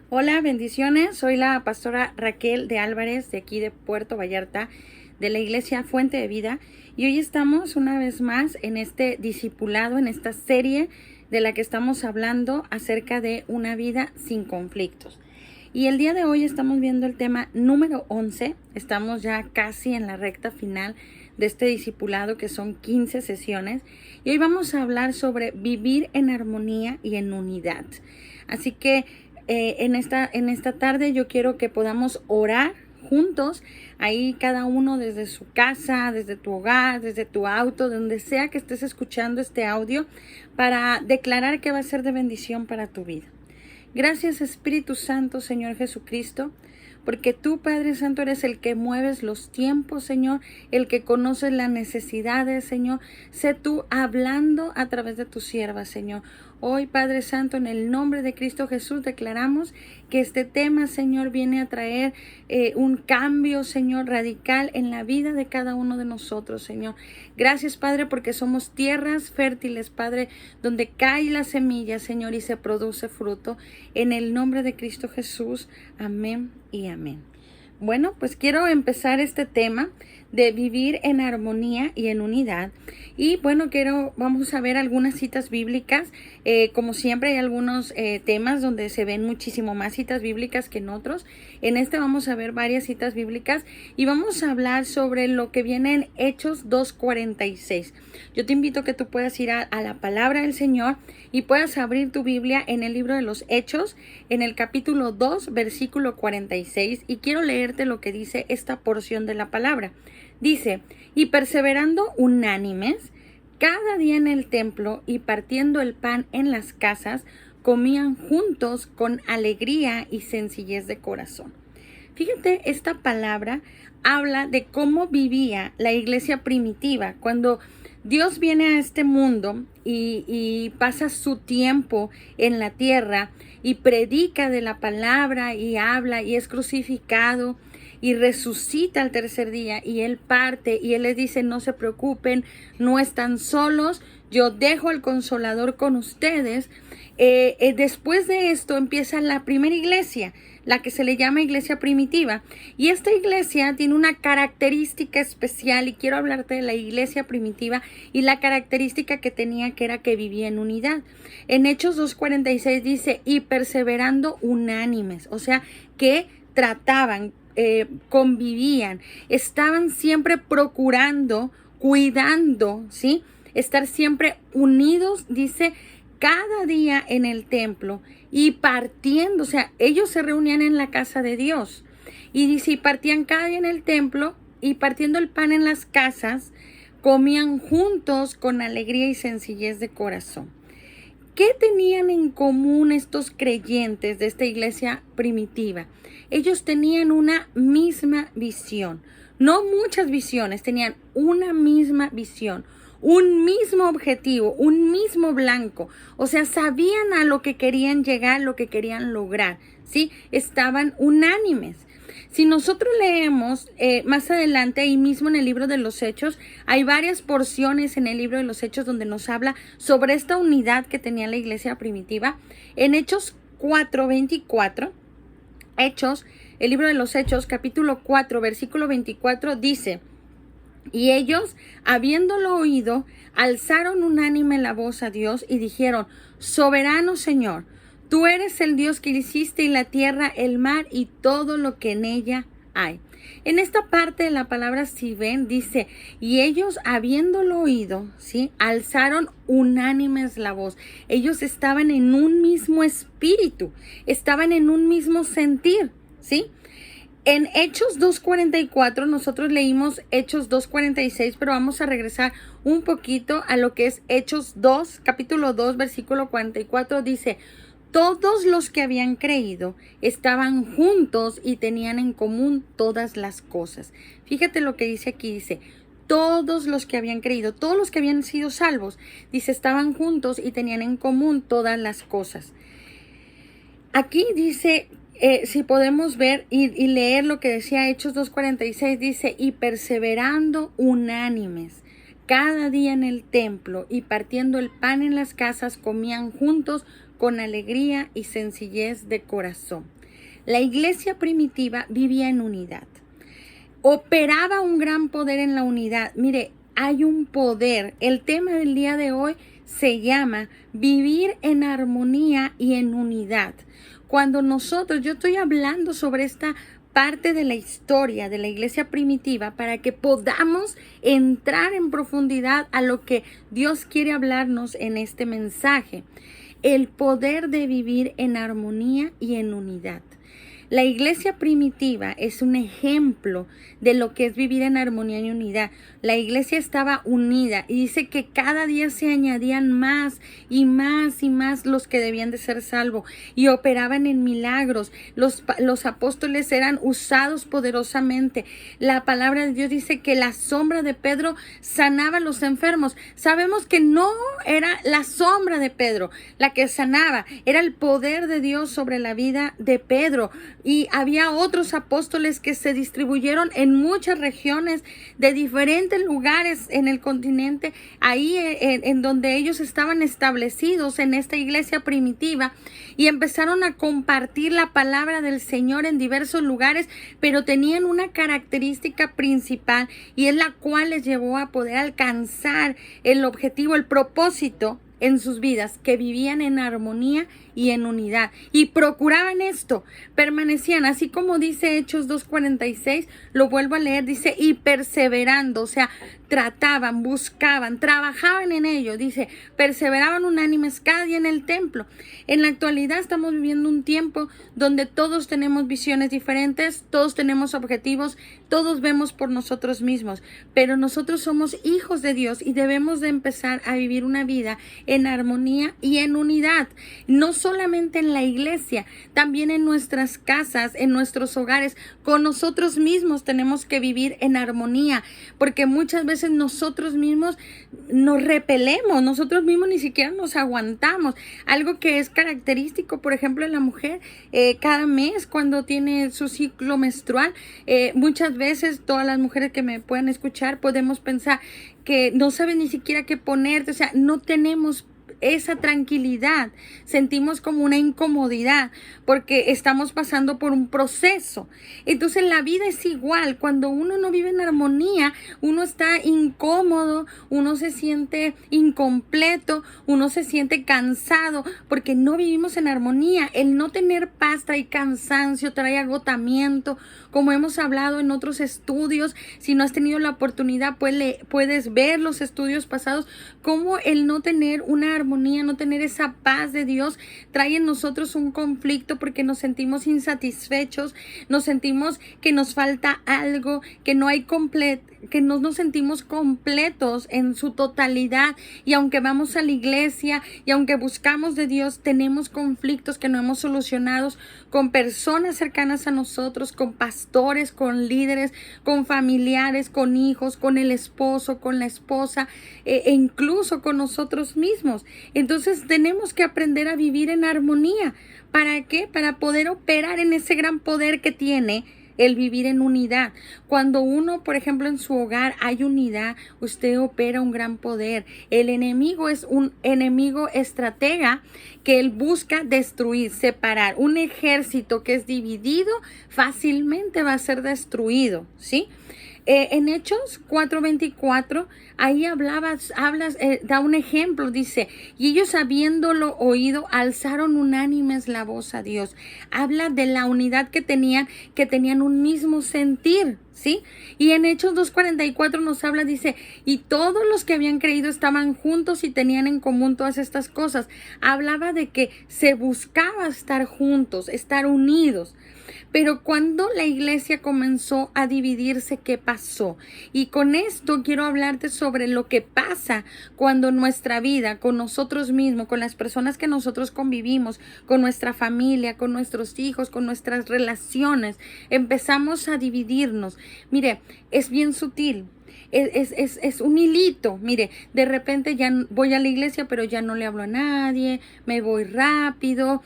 Hola, bendiciones. Soy la pastora Raquel de Álvarez, de aquí de Puerto Vallarta, de la iglesia Fuente de Vida. Y hoy estamos una vez más en este discipulado, en esta serie de la que estamos hablando acerca de una vida sin conflictos. Y el día de hoy estamos viendo el tema número 11. Estamos ya casi en la recta final de este discipulado, que son 15 sesiones. Y hoy vamos a hablar sobre vivir en armonía y en unidad. Así que en esta tarde yo quiero que podamos orar juntos, ahí cada uno desde su casa, desde tu hogar, desde tu auto, donde sea que estés escuchando este audio, para declarar que va a ser de bendición para tu vida. Gracias, Espíritu Santo, Señor Jesucristo, porque tú, Padre Santo, eres el que mueves los tiempos, Señor, el que conoces las necesidades, Señor. Sé tú hablando a través de tu sierva, Señor. Hoy, Padre Santo, en el nombre de Cristo Jesús, declaramos que este tema, Señor, viene a traer un cambio, Señor, radical en la vida de cada uno de nosotros, Señor. Gracias, Padre, porque somos tierras fértiles, Padre, donde cae la semilla, Señor, y se produce fruto. En el nombre de Cristo Jesús, amén y amén. Bueno, pues quiero empezar este tema de vivir en armonía y en unidad. Y bueno, vamos a ver algunas citas bíblicas. Como siempre hay algunos temas donde se ven muchísimo más citas bíblicas que en otros. En este vamos a ver varias citas bíblicas y vamos a hablar sobre lo que viene en Hechos 2:46. Yo te invito a que tú puedas ir a la palabra del Señor y puedas abrir tu Biblia en el libro de los Hechos, en el capítulo 2, versículo 46, y quiero leerte lo que dice esta porción de la palabra. Dice: y perseverando unánimes cada día en el templo y partiendo el pan en las casas, comían juntos con alegría y sencillez de corazón. Fíjate, esta palabra habla de cómo vivía la iglesia primitiva. Cuando Dios viene a este mundo y pasa su tiempo en la tierra y predica de la palabra y habla y es crucificado y resucita al tercer día, y él parte y él les dice: no se preocupen, no están solos, yo dejo al Consolador con ustedes. Después de esto empieza la primera iglesia, la que se le llama iglesia primitiva, y esta iglesia tiene una característica especial, y quiero hablarte de la iglesia primitiva y la característica que tenía, que era que vivía en unidad. En Hechos 2:46 dice: y perseverando unánimes, o sea que trataban, convivían, estaban siempre procurando, cuidando, ¿sí? Estar siempre unidos, dice, cada día en el templo y partiendo, o sea, ellos se reunían en la casa de Dios. Y dice, y partían cada día en el templo y partiendo el pan en las casas, comían juntos con alegría y sencillez de corazón. ¿Qué tenían en común estos creyentes de esta iglesia primitiva? Ellos tenían una misma visión, no muchas visiones, tenían una misma visión, un mismo objetivo, un mismo blanco. O sea, sabían a lo que querían llegar, lo que querían lograr, ¿sí? Estaban unánimes. Si nosotros leemos más adelante, ahí mismo en el libro de los Hechos, hay varias porciones en el libro de los Hechos donde nos habla sobre esta unidad que tenía la iglesia primitiva. En Hechos 4:24, el libro de los Hechos, capítulo 4, versículo 24, dice: y ellos, habiéndolo oído, alzaron unánime la voz a Dios y dijeron: soberano Señor, tú eres el Dios que hiciste y la tierra, el mar y todo lo que en ella hay. En esta parte de la palabra, si ven, dice: y ellos, habiéndolo oído, ¿sí?, alzaron unánimes la voz. Ellos estaban en un mismo espíritu, estaban en un mismo sentir, ¿sí? En Hechos 2:44, nosotros leímos Hechos 2:46, pero vamos a regresar un poquito a lo que es Hechos 2, capítulo 2, versículo 44, dice: todos los que habían creído estaban juntos y tenían en común todas las cosas. Fíjate lo que dice aquí, dice: todos los que habían creído, todos los que habían sido salvos, dice, estaban juntos y tenían en común todas las cosas. Aquí dice, si podemos ver y leer lo que decía Hechos 2:46, dice: y perseverando unánimes cada día en el templo y partiendo el pan en las casas, comían juntos con alegría y sencillez de corazón. La iglesia primitiva vivía en unidad. Operaba un gran poder en la unidad. Mire, hay un poder. El tema del día de hoy se llama vivir en armonía y en unidad. Cuando yo estoy hablando sobre esta parte de la historia de la iglesia primitiva para que podamos entrar en profundidad a lo que Dios quiere hablarnos en este mensaje. El poder de vivir en armonía y en unidad. La iglesia primitiva es un ejemplo de lo que es vivir en armonía y unidad. La iglesia estaba unida y dice que cada día se añadían más y más y más los que debían de ser salvos y operaban en milagros. Los apóstoles eran usados poderosamente. La palabra de Dios dice que la sombra de Pedro sanaba a los enfermos. Sabemos que no era la sombra de Pedro la que sanaba, era el poder de Dios sobre la vida de Pedro. Y había otros apóstoles que se distribuyeron en muchas regiones de diferentes lugares en el continente, ahí en donde ellos estaban establecidos en esta iglesia primitiva, y empezaron a compartir la palabra del Señor en diversos lugares, pero tenían una característica principal y es la cual les llevó a poder alcanzar el objetivo, el propósito en sus vidas, que vivían en armonía y en unidad, y procuraban esto, permanecían, así como dice Hechos 2:46, lo vuelvo a leer, dice, y perseverando, o sea, trataban, buscaban, trabajaban en ello, dice, perseveraban unánimes cada día en el templo. En la actualidad estamos viviendo un tiempo donde todos tenemos visiones diferentes, todos tenemos objetivos, todos vemos por nosotros mismos, pero nosotros somos hijos de Dios y debemos de empezar a vivir una vida en armonía y en unidad, no solamente en la iglesia, también en nuestras casas, en nuestros hogares, con nosotros mismos tenemos que vivir en armonía, porque muchas veces nosotros mismos nos repelemos, nosotros mismos ni siquiera nos aguantamos. Algo que es característico, por ejemplo, en la mujer, cada mes cuando tiene su ciclo menstrual, muchas veces todas las mujeres que me puedan escuchar podemos pensar que no saben ni siquiera qué ponerte, o sea, no tenemos esa tranquilidad, sentimos como una incomodidad porque estamos pasando por un proceso. Entonces la vida es igual, cuando uno no vive en armonía, uno está incómodo, uno se siente incompleto, uno se siente cansado porque no vivimos en armonía. El no tener paz trae cansancio, trae agotamiento, como hemos hablado en otros estudios. Si no has tenido la oportunidad, puedes ver los estudios pasados, cómo el no tener una armonía, no tener esa paz de Dios, trae en nosotros un conflicto porque nos sentimos insatisfechos, nos sentimos que nos falta algo, que no nos sentimos completos en su totalidad, y aunque vamos a la iglesia y aunque buscamos de Dios, tenemos conflictos que no hemos solucionado con personas cercanas a nosotros, con pastores, con líderes, con familiares, con hijos, con el esposo, con la esposa, e incluso con nosotros mismos. Entonces tenemos que aprender a vivir en armonía. ¿Para qué? Para poder operar en ese gran poder que tiene el vivir en unidad. Cuando uno, por ejemplo, en su hogar hay unidad, usted opera un gran poder. El enemigo es un enemigo estratega que él busca destruir, separar. Un ejército que es dividido fácilmente va a ser destruido, ¿sí? En Hechos 4:24, ahí da un ejemplo, dice, y ellos habiéndolo oído, alzaron unánimes la voz a Dios. Habla de la unidad que tenían un mismo sentir, ¿sí? Y en Hechos 2:44 nos habla, dice, y todos los que habían creído estaban juntos y tenían en común todas estas cosas. Hablaba de que se buscaba estar juntos, estar unidos. Pero cuando la iglesia comenzó a dividirse, ¿qué pasó? Y con esto quiero hablarte sobre lo que pasa cuando nuestra vida, con nosotros mismos, con las personas que nosotros convivimos, con nuestra familia, con nuestros hijos, con nuestras relaciones, empezamos a dividirnos. Mire, es bien sutil. Es un hilito. Mire, de repente ya voy a la iglesia, pero ya no le hablo a nadie, me voy rápido,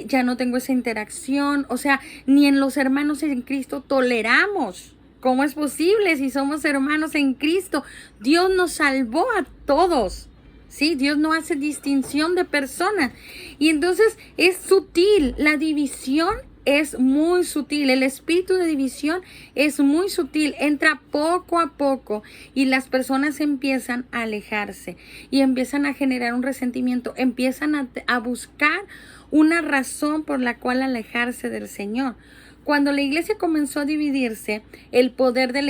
ya no tengo esa interacción. O sea, ni en los hermanos en Cristo toleramos. ¿Cómo es posible si somos hermanos en Cristo? Dios nos salvó a todos. Sí, Dios no hace distinción de personas. Y entonces es sutil. La división es muy sutil, el espíritu de división es muy sutil, entra poco a poco y las personas empiezan a alejarse y empiezan a generar un resentimiento, empiezan a buscar una razón por la cual alejarse del Señor. Cuando la iglesia comenzó a dividirse, el poder de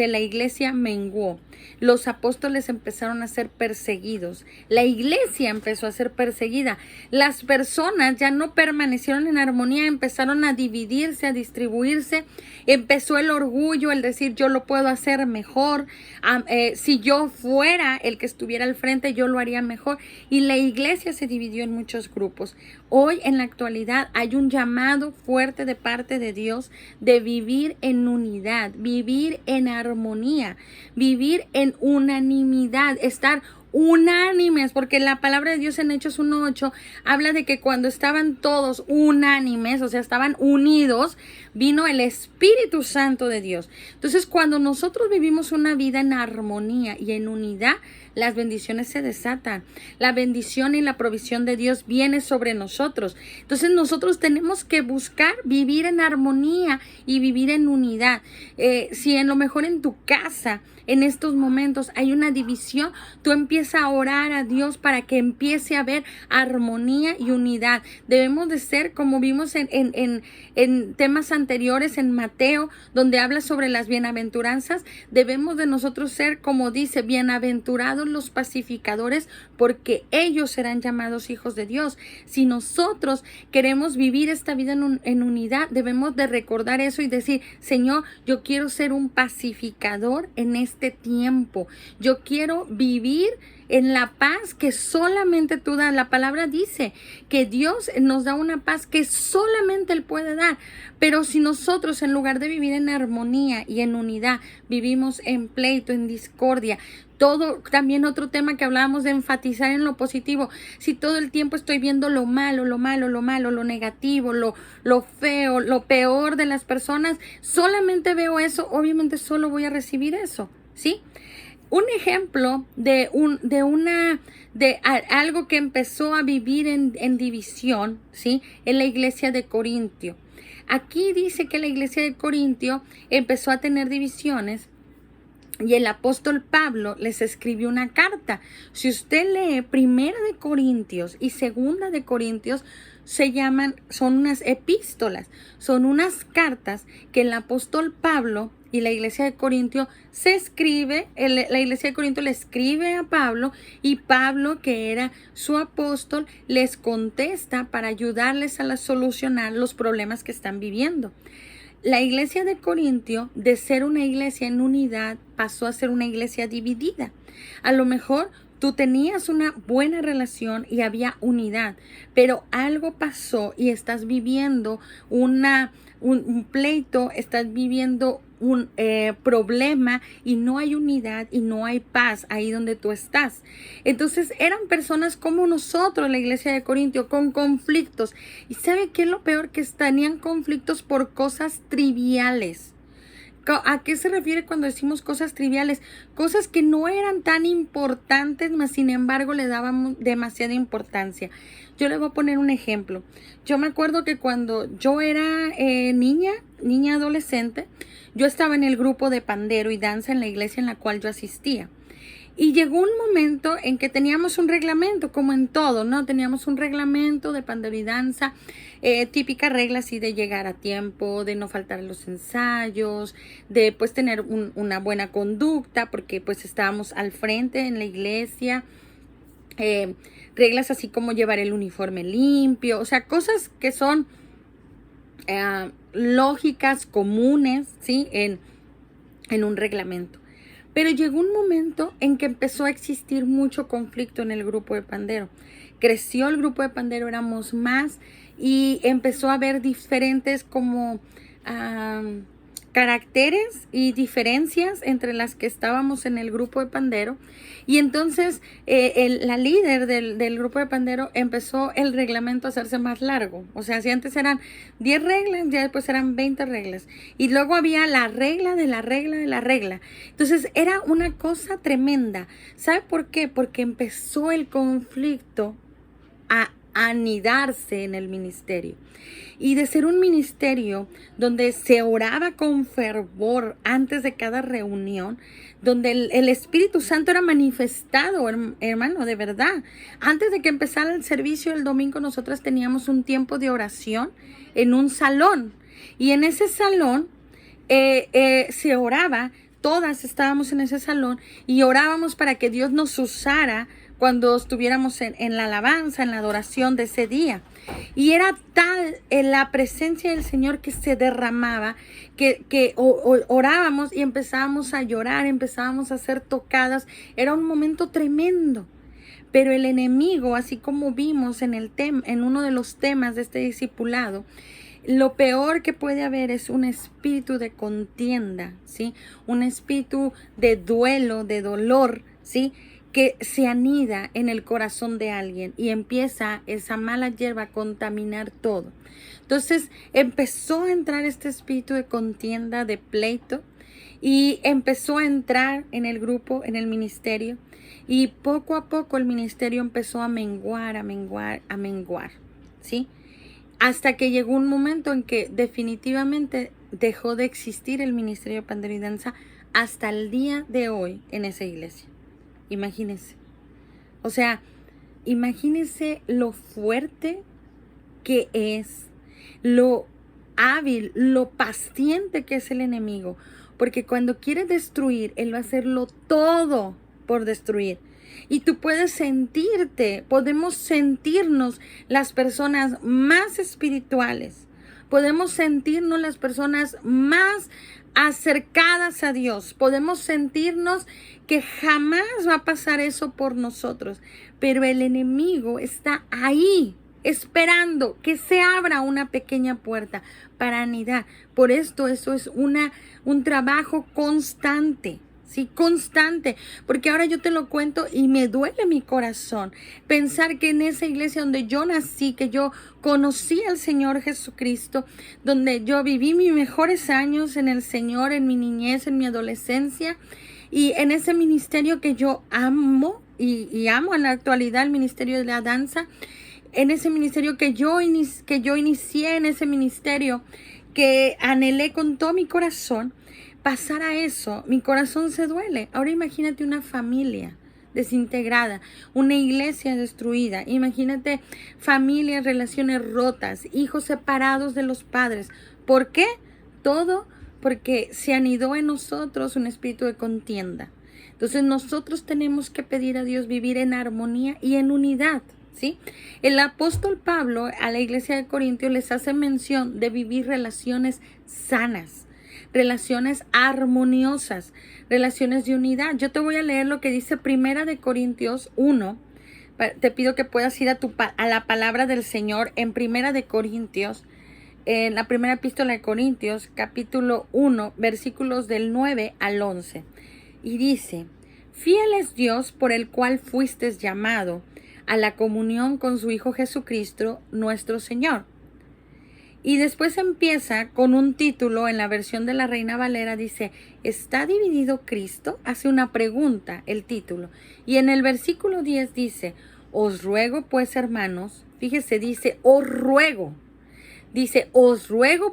la iglesia menguó. Los apóstoles empezaron a ser perseguidos. La iglesia empezó a ser perseguida. Las personas ya no permanecieron en armonía, empezaron a dividirse, a distribuirse. Empezó el orgullo, el decir yo lo puedo hacer mejor. Si yo fuera el que estuviera al frente, yo lo haría mejor. Y la iglesia se dividió en muchos grupos. Hoy en la actualidad hay un llamado fuerte de parte de Dios de vivir en unidad, vivir en armonía, vivir en unanimidad, estar unánimes, porque la palabra de Dios en Hechos 1:8 habla de que cuando estaban todos unánimes, o sea, estaban unidos, vino el Espíritu Santo de Dios. Entonces, cuando nosotros vivimos una vida en armonía y en unidad, las bendiciones se desatan. La bendición y la provisión de Dios viene sobre nosotros. Entonces nosotros tenemos que buscar vivir en armonía y vivir en unidad. Si en lo mejor en tu casa, en estos momentos hay una división, tú empieza a orar a Dios para que empiece a haber armonía y unidad. Debemos de ser, como vimos en temas anteriores en Mateo, donde habla sobre las bienaventuranzas, debemos de nosotros ser, como dice, bienaventurados los pacificadores, porque ellos serán llamados hijos de Dios. Si nosotros queremos vivir esta vida en unidad, debemos de recordar eso y decir, Señor, yo quiero ser un pacificador en este tiempo. Yo quiero vivir en la paz que solamente tú das. La palabra dice que Dios nos da una paz que solamente Él puede dar. Pero si nosotros, en lugar de vivir en armonía y en unidad, vivimos en pleito, en discordia, también otro tema que hablábamos de enfatizar en lo positivo. Si todo el tiempo estoy viendo lo malo, lo negativo, lo feo, lo peor de las personas, solamente veo eso, obviamente solo voy a recibir eso, ¿sí? Un ejemplo de algo que empezó a vivir en división, ¿sí? En la iglesia de Corintio. Aquí dice que la iglesia de Corintio empezó a tener divisiones y el apóstol Pablo les escribió una carta. Si usted lee Primera de Corintios y Segunda de Corintios, son unas epístolas, son unas cartas que el apóstol Pablo y la iglesia de Corintio la iglesia de Corintio le escribe a Pablo, y Pablo, que era su apóstol, les contesta para ayudarles a solucionar los problemas que están viviendo. La iglesia de Corintio, de ser una iglesia en unidad, pasó a ser una iglesia dividida. A lo mejor tú tenías una buena relación y había unidad, pero algo pasó y estás viviendo un pleito, estás viviendo un problema y no hay unidad y no hay paz ahí donde tú estás. Entonces eran personas como nosotros, la iglesia de Corintio, con conflictos. ¿Y sabe qué es lo peor? Que tenían conflictos por cosas triviales. ¿A qué se refiere cuando decimos cosas triviales? Cosas que no eran tan importantes, mas sin embargo le dábamos demasiada importancia. Yo le voy a poner un ejemplo. Yo me acuerdo que cuando yo era niña adolescente, yo estaba en el grupo de pandero y danza en la iglesia en la cual yo asistía. Y llegó un momento en que teníamos un reglamento, como en todo, ¿no? Teníamos un reglamento de pandero y danza, típica regla así de llegar a tiempo, de no faltar a los ensayos, de pues tener una buena conducta, porque pues estábamos al frente en la iglesia. Reglas así como llevar el uniforme limpio, o sea, cosas que son lógicas, comunes, ¿sí? En un reglamento. Pero llegó un momento en que empezó a existir mucho conflicto en el grupo de pandero. Creció el grupo de pandero, éramos más, y empezó a haber diferentes como caracteres y diferencias entre las que estábamos en el grupo de pandero. Y entonces la líder del grupo de pandero empezó el reglamento a hacerse más largo. O sea, si antes eran 10 reglas, ya después eran 20 reglas. Y luego había la regla de la regla de la regla. Entonces era una cosa tremenda. ¿Sabe por qué? Porque empezó el conflicto a anidarse en el ministerio. Y de ser un ministerio donde se oraba con fervor antes de cada reunión, donde el Espíritu Santo era manifestado, hermano, de verdad. Antes de que empezara el servicio el domingo, nosotras teníamos un tiempo de oración en un salón. Y en ese salón se oraba, todas estábamos en ese salón y orábamos para que Dios nos usara cuando estuviéramos en la alabanza, en la adoración de ese día. Y era tal la presencia del Señor que se derramaba, que orábamos y empezábamos a llorar, empezábamos a ser tocadas. Era un momento tremendo. Pero el enemigo, así como vimos en uno de los temas de este discipulado, lo peor que puede haber es un espíritu de contienda, ¿sí? Un espíritu de duelo, de dolor, ¿sí? Que se anida en el corazón de alguien y empieza esa mala hierba a contaminar todo. Entonces empezó a entrar este espíritu de contienda, de pleito, y empezó a entrar en el grupo, en el ministerio, y poco a poco el ministerio empezó a menguar, ¿sí? Hasta que llegó un momento en que definitivamente dejó de existir el ministerio de Pandero y Danza hasta el día de hoy en esa iglesia. Imagínense. O sea, imagínense lo fuerte que es, lo hábil, lo paciente que es el enemigo. Porque cuando quiere destruir, él va a hacerlo todo por destruir. Y tú puedes podemos sentirnos las personas más espirituales. Podemos sentirnos las personas más acercadas a Dios. Podemos sentirnos que jamás va a pasar eso por nosotros. Pero el enemigo está ahí, esperando que se abra una pequeña puerta para anidar. Por esto, eso es un trabajo constante. Sí, constante, porque ahora yo te lo cuento y me duele mi corazón pensar que en esa iglesia donde yo nací, que yo conocí al Señor Jesucristo, donde yo viví mis mejores años en el Señor, en mi niñez, en mi adolescencia, y en ese ministerio que yo amo y amo en la actualidad, el ministerio de la danza, en ese ministerio que yo inicié, en ese ministerio que anhelé con todo mi corazón. Pasar a eso, mi corazón se duele. Ahora imagínate una familia desintegrada, una iglesia destruida. Imagínate familias, relaciones rotas, hijos separados de los padres. ¿Por qué? Todo porque se anidó en nosotros un espíritu de contienda. Entonces nosotros tenemos que pedir a Dios vivir en armonía y en unidad, ¿sí? El apóstol Pablo a la iglesia de Corintios les hace mención de vivir relaciones sanas, relaciones armoniosas, relaciones de unidad. Yo te voy a leer lo que dice Primera de Corintios 1. Te pido que puedas ir a la palabra del Señor en Primera de Corintios, en la primera epístola de Corintios, capítulo 1, versículos del 9 al 11. Y dice: fiel es Dios por el cual fuisteis llamado a la comunión con su Hijo Jesucristo, nuestro Señor. Y después empieza con un título en la versión de la Reina Valera, dice: ¿está dividido Cristo? Hace una pregunta el título. Y en el versículo 10 dice: os ruego pues, hermanos, fíjese, dice, os ruego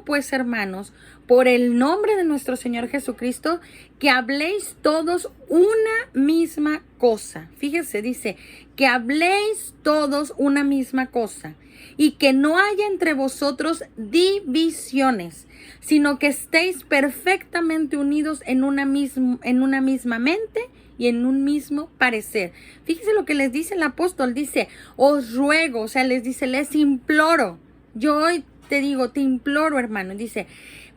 pues, hermanos, por el nombre de nuestro Señor Jesucristo, que habléis todos una misma cosa. Fíjese, dice, que habléis todos una misma cosa, y que no haya entre vosotros divisiones, sino que estéis perfectamente unidos en una misma mente y en un mismo parecer. Fíjese lo que les dice el apóstol, dice, os ruego, o sea, les dice, les imploro. Yo hoy te digo, te imploro, hermano, dice,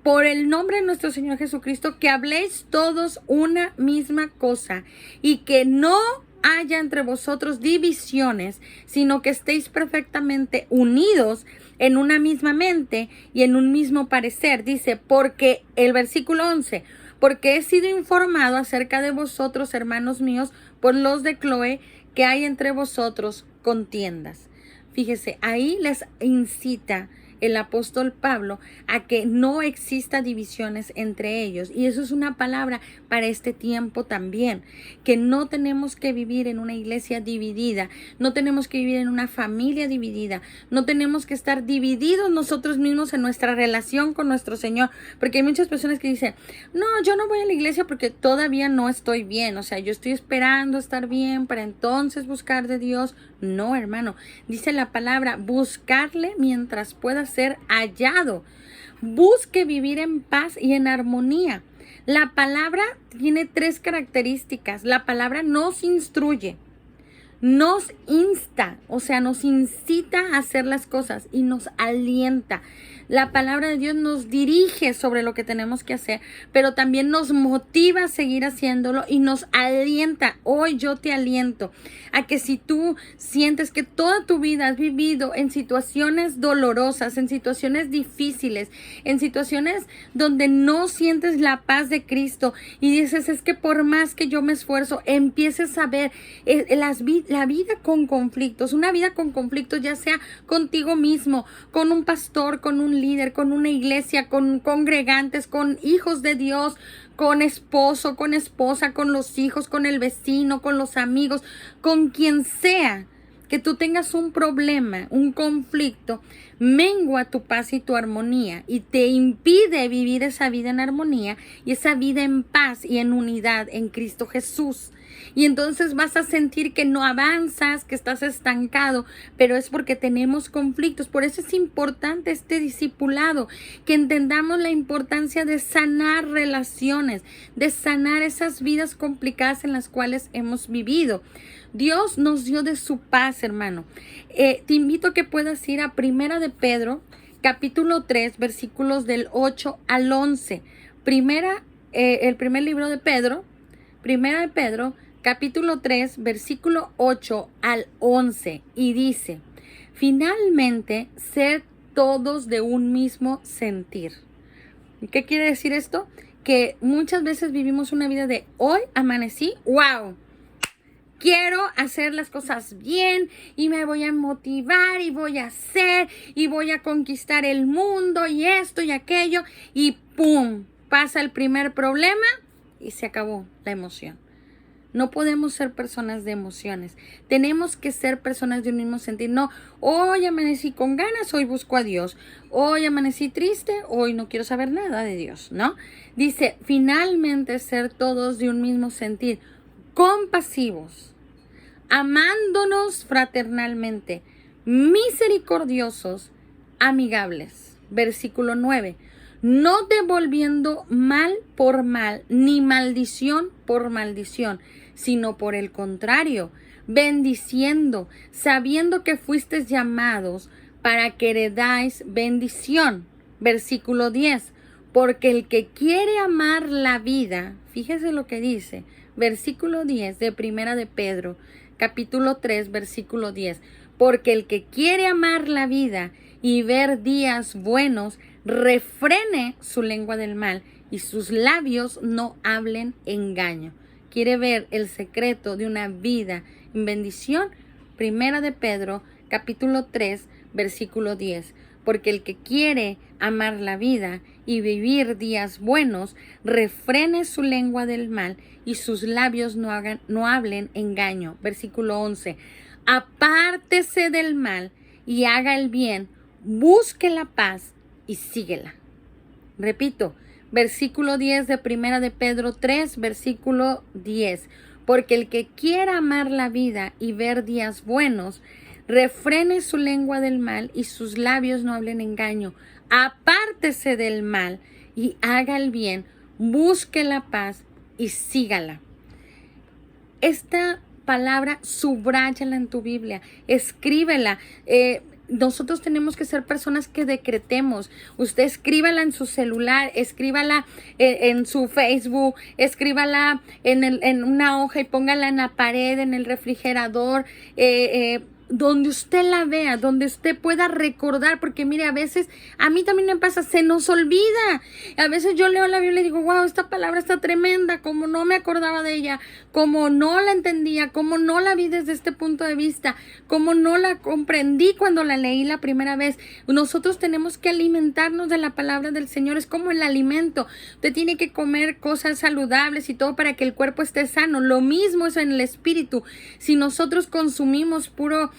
por el nombre de nuestro Señor Jesucristo, que habléis todos una misma cosa, y que no haya entre vosotros divisiones, sino que estéis perfectamente unidos en una misma mente y en un mismo parecer. Dice, porque el versículo 11, porque he sido informado acerca de vosotros, hermanos míos, por los de Cloé, que hay entre vosotros contiendas. Fíjese, ahí les incita el apóstol Pablo a que no exista divisiones entre ellos. Y eso es una palabra para este tiempo también, que no tenemos que vivir en una iglesia dividida, no tenemos que vivir en una familia dividida, no tenemos que estar divididos nosotros mismos en nuestra relación con nuestro Señor, porque hay muchas personas que dicen, no, yo no voy a la iglesia porque todavía no estoy bien, o sea, yo estoy esperando estar bien para entonces buscar de Dios. No, hermano, dice la palabra, buscarle mientras pueda ser hallado. Busque vivir en paz y en armonía. La palabra tiene 3 características. La palabra nos instruye, nos insta, o sea, nos incita a hacer las cosas y nos alienta. La palabra de Dios nos dirige sobre lo que tenemos que hacer, pero también nos motiva a seguir haciéndolo y nos alienta. Hoy yo te aliento a que si tú sientes que toda tu vida has vivido en situaciones dolorosas, en situaciones difíciles, en situaciones donde no sientes la paz de Cristo y dices, es que por más que yo me esfuerzo, empieces a ver la vida con conflictos, una vida con conflictos, ya sea contigo mismo, con un pastor, con un líder, con una iglesia, con congregantes, con hijos de Dios, con esposo, con esposa, con los hijos, con el vecino, con los amigos, con quien sea, que tú tengas un problema, un conflicto, mengua tu paz y tu armonía y te impide vivir esa vida en armonía y esa vida en paz y en unidad en Cristo Jesús. Y entonces vas a sentir que no avanzas, que estás estancado, pero es porque tenemos conflictos. Por eso es importante este discipulado, que entendamos la importancia de sanar relaciones, de sanar esas vidas complicadas en las cuales hemos vivido. Dios nos dio de su paz, hermano. Te invito a que puedas ir a Primera de Pedro, capítulo 3, versículos del 8 al 11. El primer libro de Pedro, Primera de Pedro, capítulo 3, versículo 8 al 11. Y dice, finalmente, sed todos de un mismo sentir. ¿Qué quiere decir esto? Que muchas veces vivimos una vida de hoy amanecí, wow, quiero hacer las cosas bien y me voy a motivar y voy a hacer y voy a conquistar el mundo y esto y aquello y ¡pum! Pasa el primer problema y se acabó la emoción. No podemos ser personas de emociones. Tenemos que ser personas de un mismo sentir. No, hoy amanecí con ganas, hoy busco a Dios. Hoy amanecí triste, hoy no quiero saber nada de Dios, ¿no? Dice, finalmente ser todos de un mismo sentir, compasivos, amándonos fraternalmente, misericordiosos, amigables. Versículo 9. No devolviendo mal por mal, ni maldición por maldición, sino por el contrario, bendiciendo, sabiendo que fuisteis llamados para que heredáis bendición. Versículo 10. Porque el que quiere amar la vida, fíjese lo que dice, versículo 10 de Primera de Pedro, capítulo 3, versículo 10. Porque el que quiere amar la vida y ver días buenos, refrene su lengua del mal y sus labios no hablen engaño. ¿Quiere ver el secreto de una vida en bendición? Primera de Pedro, capítulo 3, versículo 10. Porque el que quiere amar la vida y vivir días buenos, refrene su lengua del mal y sus labios no hablen engaño. Versículo 11. Apártese del mal y haga el bien, busque la paz y síguela. Repito, versículo 10 de Primera de Pedro 3, versículo 10. Porque el que quiera amar la vida y ver días buenos, refrene su lengua del mal y sus labios no hablen engaño. Apártese del mal y haga el bien, busque la paz y sígala. Esta palabra, subráyala en tu Biblia, escríbela. Nosotros tenemos que ser personas que decretemos. Usted escríbala en su celular, escríbala en su Facebook, escríbala en una hoja y póngala en la pared, en el refrigerador. donde usted la vea, donde usted pueda recordar, porque mire, a veces, a mí también me pasa, se nos olvida. A veces yo leo la Biblia y digo, wow, esta palabra está tremenda, como no me acordaba de ella, como no la entendía, como no la vi desde este punto de vista, como no la comprendí cuando la leí la primera vez. Nosotros tenemos que alimentarnos de la palabra del Señor, es como el alimento. Usted tiene que comer cosas saludables y todo para que el cuerpo esté sano. Lo mismo es en el espíritu. Si nosotros consumimos puro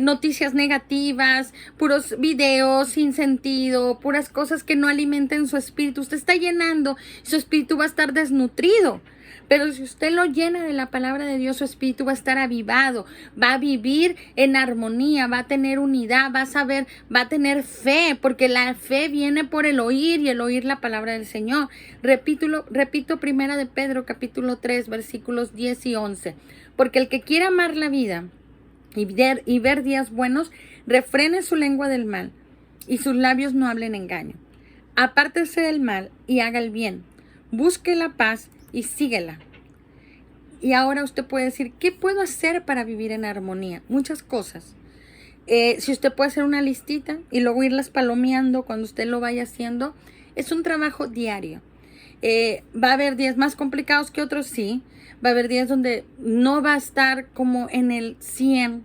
noticias negativas, puros videos sin sentido, puras cosas que no alimenten su espíritu, usted está llenando, su espíritu va a estar desnutrido. Pero si usted lo llena de la palabra de Dios, su espíritu va a estar avivado, va a vivir en armonía, va a tener unidad, va a saber, va a tener fe, porque la fe viene por el oír y el oír la palabra del Señor. Repito, primera de Pedro, capítulo 3, versículos 10 y 11. Porque el que quiera amar la vida y ver días buenos, refrene su lengua del mal y sus labios no hablen engaño. Apártese del mal y haga el bien. Busque la paz y síguela. Y ahora usted puede decir, ¿qué puedo hacer para vivir en armonía? Muchas cosas. Si usted puede hacer una listita y luego irlas palomeando cuando usted lo vaya haciendo, es un trabajo diario. Va a haber días más complicados que otros, sí. Va a haber días donde no va a estar como en el 100,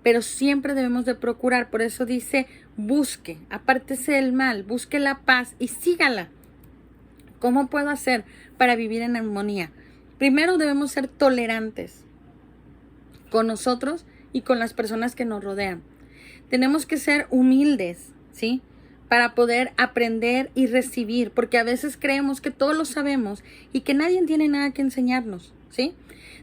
pero siempre debemos de procurar. Por eso dice, busque, apártese del mal, busque la paz y sígala. ¿Cómo puedo hacer para vivir en armonía? Primero debemos ser tolerantes con nosotros y con las personas que nos rodean. Tenemos que ser humildes, ¿sí? Para poder aprender y recibir, porque a veces creemos que todos lo sabemos y que nadie tiene nada que enseñarnos, ¿sí?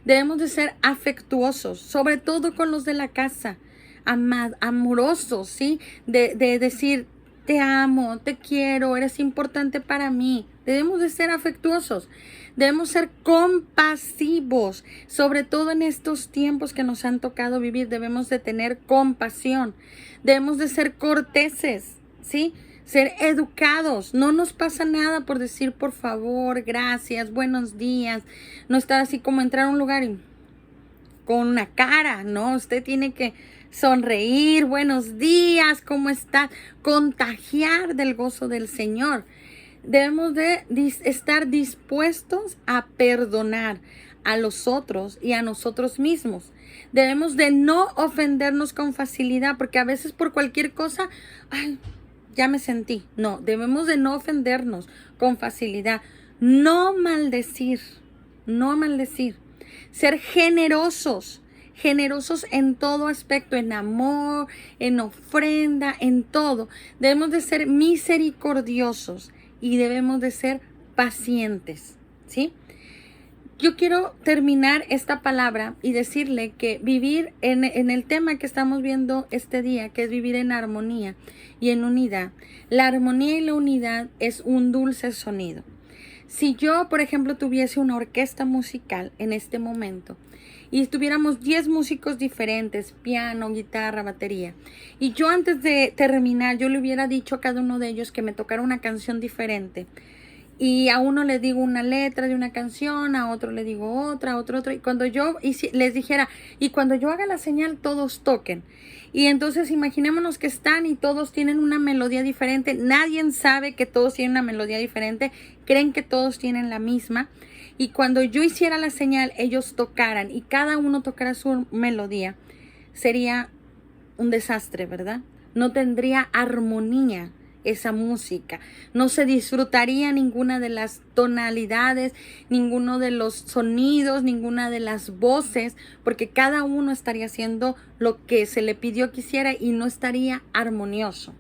Debemos de ser afectuosos, sobre todo con los de la casa, amorosos, ¿sí? De decir, te amo, te quiero, eres importante para mí. Debemos de ser afectuosos, debemos ser compasivos, sobre todo en estos tiempos que nos han tocado vivir. Debemos de tener compasión, debemos de ser corteses, ¿sí? Ser educados. No nos pasa nada por decir por favor, gracias, buenos días. No estar así como entrar a un lugar y con una cara, ¿no? Usted tiene que sonreír, buenos días, ¿cómo está? Contagiar del gozo del Señor. Debemos de estar dispuestos a perdonar a los otros y a nosotros mismos. Debemos de no ofendernos con facilidad, porque a veces por cualquier cosa, ay, ya me sentí. No, debemos de no ofendernos con facilidad. No maldecir, no maldecir. Ser generosos en todo aspecto, en amor, en ofrenda, en todo. Debemos de ser misericordiosos y debemos de ser pacientes, ¿sí? Yo quiero terminar esta palabra y decirle que vivir en el tema que estamos viendo este día, que es vivir en armonía y en unidad. La armonía y la unidad es un dulce sonido. Si yo, por ejemplo, tuviese una orquesta musical en este momento y tuviéramos 10 músicos diferentes, piano, guitarra, batería, y yo antes de terminar, yo le hubiera dicho a cada uno de ellos que me tocara una canción diferente, y a uno le digo una letra de una canción, a otro le digo otra, a otro, y cuando yo les dijera, y cuando yo haga la señal, todos toquen. Y entonces imaginémonos que están y todos tienen una melodía diferente, nadie sabe que todos tienen una melodía diferente, creen que todos tienen la misma, y cuando yo hiciera la señal, ellos tocaran y cada uno tocara su melodía, sería un desastre, ¿verdad? No tendría armonía esa música, no se disfrutaría ninguna de las tonalidades, ninguno de los sonidos, ninguna de las voces, porque cada uno estaría haciendo lo que se le pidió que hiciera y no estaría armonioso.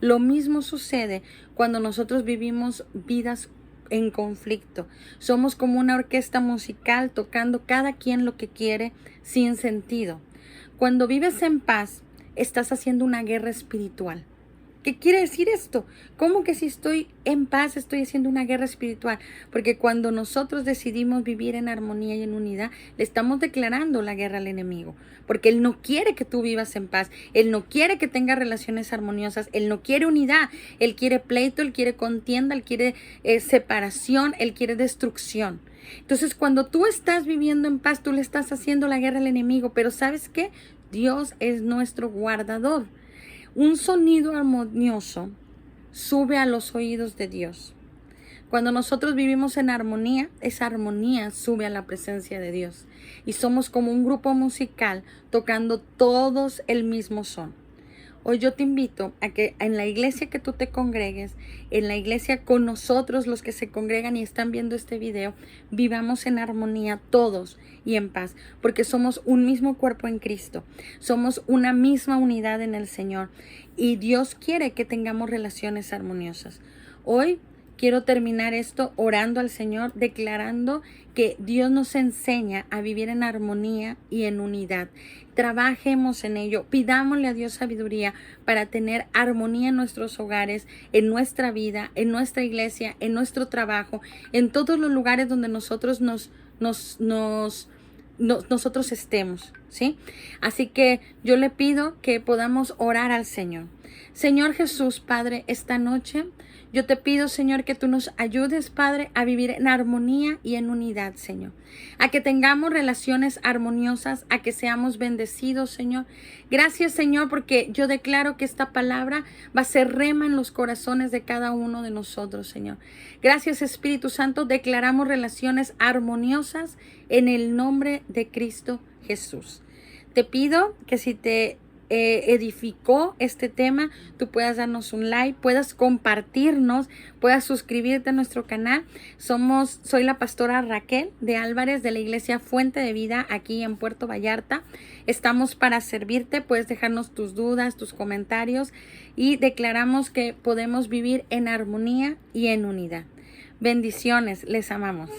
Lo mismo sucede cuando nosotros vivimos vidas en conflicto. Somos como una orquesta musical tocando cada quien lo que quiere sin sentido. Cuando vives en paz, estás haciendo una guerra espiritual. ¿Qué quiere decir esto? ¿Cómo que si estoy en paz estoy haciendo una guerra espiritual? Porque cuando nosotros decidimos vivir en armonía y en unidad, le estamos declarando la guerra al enemigo. Porque él no quiere que tú vivas en paz. Él no quiere que tengas relaciones armoniosas. Él no quiere unidad. Él quiere pleito, él quiere contienda, él quiere separación, él quiere destrucción. Entonces, cuando tú estás viviendo en paz, tú le estás haciendo la guerra al enemigo. Pero ¿sabes qué? Dios es nuestro guardador. Un sonido armonioso sube a los oídos de Dios. Cuando nosotros vivimos en armonía, esa armonía sube a la presencia de Dios. Y somos como un grupo musical tocando todos el mismo son. Hoy yo te invito a que en la iglesia que tú te congregues, en la iglesia con nosotros los que se congregan y están viendo este video, vivamos en armonía todos y en paz, porque somos un mismo cuerpo en Cristo, somos una misma unidad en el Señor y Dios quiere que tengamos relaciones armoniosas. Hoy quiero terminar esto orando al Señor, declarando que Dios nos enseña a vivir en armonía y en unidad. Trabajemos en ello, pidámosle a Dios sabiduría para tener armonía en nuestros hogares, en nuestra vida, en nuestra iglesia, en nuestro trabajo, en todos los lugares donde nosotros nosotros estemos, ¿sí? Así que yo le pido que podamos orar al Señor. Señor Jesús, Padre, esta noche yo te pido, Señor, que tú nos ayudes, Padre, a vivir en armonía y en unidad, Señor. A que tengamos relaciones armoniosas, a que seamos bendecidos, Señor. Gracias, Señor, porque yo declaro que esta palabra va a ser rema en los corazones de cada uno de nosotros, Señor. Gracias, Espíritu Santo. Declaramos relaciones armoniosas en el nombre de Cristo Jesús. Te pido que si te edificó este tema, tú puedas darnos un like, puedas compartirnos, puedas suscribirte a nuestro canal. Soy la pastora Raquel de Álvarez de la iglesia Fuente de Vida aquí en Puerto Vallarta. Estamos para servirte, puedes dejarnos tus dudas, tus comentarios y declaramos que podemos vivir en armonía y en unidad. Bendiciones, les amamos.